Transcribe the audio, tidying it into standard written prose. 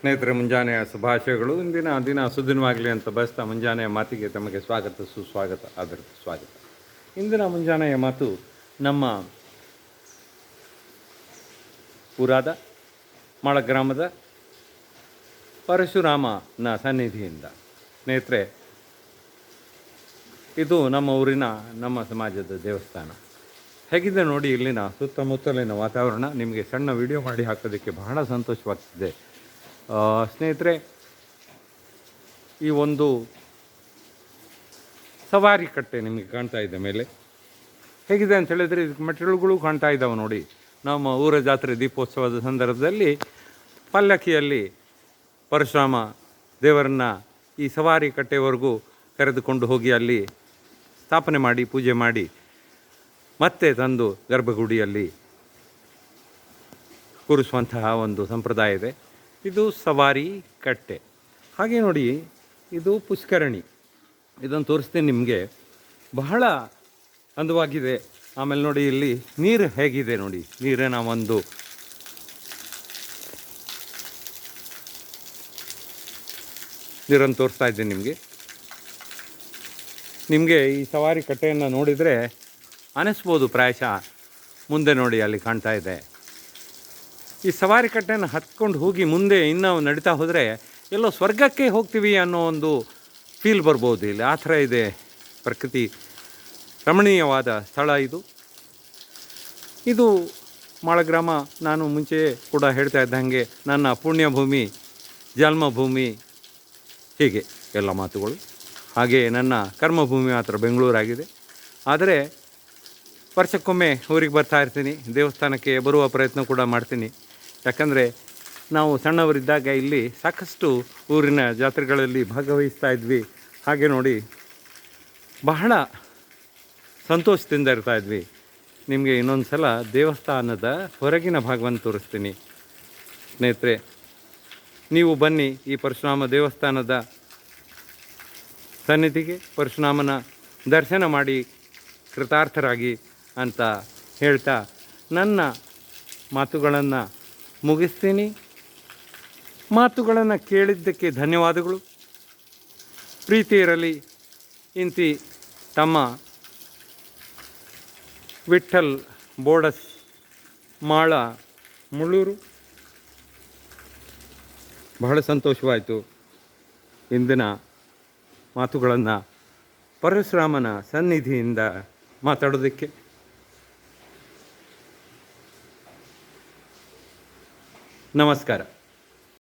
ಸ್ನೇಹಿತರೆ, ಮುಂಜಾನೆಯ ಶುಭಾಶಯಗಳು. ಇಂದಿನ ದಿನ ಸುದಿನವಾಗಲಿ ಅಂತ ಬಯಸ್ತಾ ಮುಂಜಾನೆಯ ಮಾತಿಗೆ ತಮಗೆ ಸ್ವಾಗತ, ಸುಸ್ವಾಗತ, ಆದರದ ಸ್ವಾಗತ. ಇಂದಿನ ಮುಂಜಾನೆಯ ಮಾತು ನಮ್ಮ ಊರಾದ ಮಾಳ ಗ್ರಾಮದ ಪರಶುರಾಮನ ಸನ್ನಿಧಿಯಿಂದ. ಸ್ನೇಹಿತರೆ, ಇದು ನಮ್ಮ ಊರಿನ, ನಮ್ಮ ಸಮಾಜದ ದೇವಸ್ಥಾನ. ಹೇಗಿದೆ ನೋಡಿ ಇಲ್ಲಿನ ಸುತ್ತಮುತ್ತಲಿನ ವಾತಾವರಣ. ನಿಮಗೆ ಸಣ್ಣ ವಿಡಿಯೋ ಮಾಡಿ ಹಾಕೋದಕ್ಕೆ ಬಹಳ ಸಂತೋಷವಾಗ್ತಿದೆ. ಸ್ನೇಹಿತರೆ, ಈ ಒಂದು ಸವಾರಿ ಕಟ್ಟೆ ನಿಮಗೆ ಕಾಣ್ತಾ ಇದೆ ಮೇಲೆ. ಹೇಗಿದೆ ಅಂತ ಹೇಳಿದರೆ, ಇದಕ್ಕೆ ಮೆಟ್ಟಿಲುಗಳು ಕಾಣ್ತಾ ಇದ್ದಾವೆ ನೋಡಿ. ನಮ್ಮ ಊರ ಜಾತ್ರೆ ದೀಪೋತ್ಸವದ ಸಂದರ್ಭದಲ್ಲಿ ಪಲ್ಲಕ್ಕಿಯಲ್ಲಿ ಪರಶುರಾಮ ದೇವರನ್ನು ಈ ಸವಾರಿ ಕಟ್ಟೆವರೆಗೂ ಕರೆದುಕೊಂಡು ಹೋಗಿ ಅಲ್ಲಿ ಸ್ಥಾಪನೆ ಮಾಡಿ, ಪೂಜೆ ಮಾಡಿ, ಮತ್ತೆ ತಂದು ಗರ್ಭಗುಡಿಯಲ್ಲಿ ಕೂರಿಸುವಂತಹ ಒಂದು ಸಂಪ್ರದಾಯ ಇದೆ. ಇದು ಸವಾರಿ ಕಟ್ಟೆ. ಹಾಗೆ ನೋಡಿ, ಇದು ಪುಷ್ಕರಣಿ. ಇದನ್ನು ತೋರಿಸ್ತೀನಿ ನಿಮಗೆ. ಬಹಳ ಅಂದವಾಗಿದೆ. ಆಮೇಲೆ ನೋಡಿ, ಇಲ್ಲಿ ನೀರು ಹೇಗಿದೆ ನೋಡಿ. ನೀರಿನ ಒಂದು ನೀರನ್ನು ತೋರಿಸ್ತಾ ಇದ್ದೀನಿ ನಿಮಗೆ ಈ ಸವಾರಿ ಕಟ್ಟೆಯನ್ನು ನೋಡಿದರೆ ಅನಿಸ್ಬೋದು ಪ್ರಾಯಶಃ. ಮುಂದೆ ನೋಡಿ, ಅಲ್ಲಿ ಕಾಣ್ತಾ ಇದೆ. ಈ ಸವಾರಿ ಕಟ್ಟೆಯನ್ನು ಹತ್ಕೊಂಡು ಹೋಗಿ ಮುಂದೆ ಇನ್ನೂ ನಡೀತಾ ಹೋದರೆ ಎಲ್ಲೋ ಸ್ವರ್ಗಕ್ಕೆ ಹೋಗ್ತೀವಿ ಅನ್ನೋ ಒಂದು ಫೀಲ್ ಬರ್ಬೋದು. ಇಲ್ಲಿ ಆ ಥರ ಇದೆ. ಪ್ರಕೃತಿ ರಮಣೀಯವಾದ ಸ್ಥಳ ಇದು. ಇದು ಮಾಳಗ್ರಾಮ. ನಾನು ಮುಂಚೆ ಕೂಡ ಹೇಳ್ತಾ ಇದ್ದಂಗೆ ನನ್ನ ಪುಣ್ಯಭೂಮಿ, ಜನ್ಮಭೂಮಿ, ಹೀಗೆ ಎಲ್ಲ ಮಾತುಗಳು. ಹಾಗೆ ನನ್ನ ಕರ್ಮಭೂಮಿ ಮಾತ್ರ ಬೆಂಗಳೂರಾಗಿದೆ. ಆದರೆ ವರ್ಷಕ್ಕೊಮ್ಮೆ ಊರಿಗೆ ಬರ್ತಾ ಇರ್ತೀನಿ. ದೇವಸ್ಥಾನಕ್ಕೆ ಬರುವ ಪ್ರಯತ್ನ ಕೂಡ ಮಾಡ್ತೀನಿ. ಯಾಕಂದರೆ ನಾವು ಸಣ್ಣವರಿದ್ದಾಗ ಇಲ್ಲಿ ಸಾಕಷ್ಟು ಊರಿನ ಜಾತ್ರೆಗಳಲ್ಲಿ ಭಾಗವಹಿಸ್ತಾ ಇದ್ವಿ. ಹಾಗೆ ನೋಡಿ, ಬಹಳ ಸಂತೋಷದಿಂದ ಇರ್ತಾಯಿದ್ವಿ. ನಿಮಗೆ ಇನ್ನೊಂದು ಸಲ ದೇವಸ್ಥಾನದ ಹೊರಗಿನ ಭಾಗವನ್ನು ತೋರಿಸ್ತೀನಿ. ಸ್ನೇಹಿತರೆ, ನೀವು ಬನ್ನಿ ಈ ಪರಶುರಾಮ ದೇವಸ್ಥಾನದ ಸನ್ನಿಧಿಗೆ. ಪರಶುರಾಮನ ದರ್ಶನ ಮಾಡಿ ಕೃತಾರ್ಥರಾಗಿ ಅಂತ ಹೇಳ್ತಾ ನನ್ನ ಮಾತುಗಳನ್ನು ಮುಗಿಸ್ತೀನಿ. ಮಾತುಗಳನ್ನು ಕೇಳಿದ್ದಕ್ಕೆ ಧನ್ಯವಾದಗಳು. ಪ್ರೀತಿ ಇರಲಿ. ಇಂತಿ ತಮ್ಮ ವಿಠ್ಠಲ್ ಬೋಡಸ್, ಮಾಳ, ಮುಳ್ಳೂರು. ಬಹಳ ಸಂತೋಷವಾಯಿತು ಇಂದಿನ ಮಾತುಗಳನ್ನು ಪರಶುರಾಮನ ಸನ್ನಿಧಿಯಿಂದ ಮಾತಾಡೋದಕ್ಕೆ. ನಮಸ್ಕಾರ.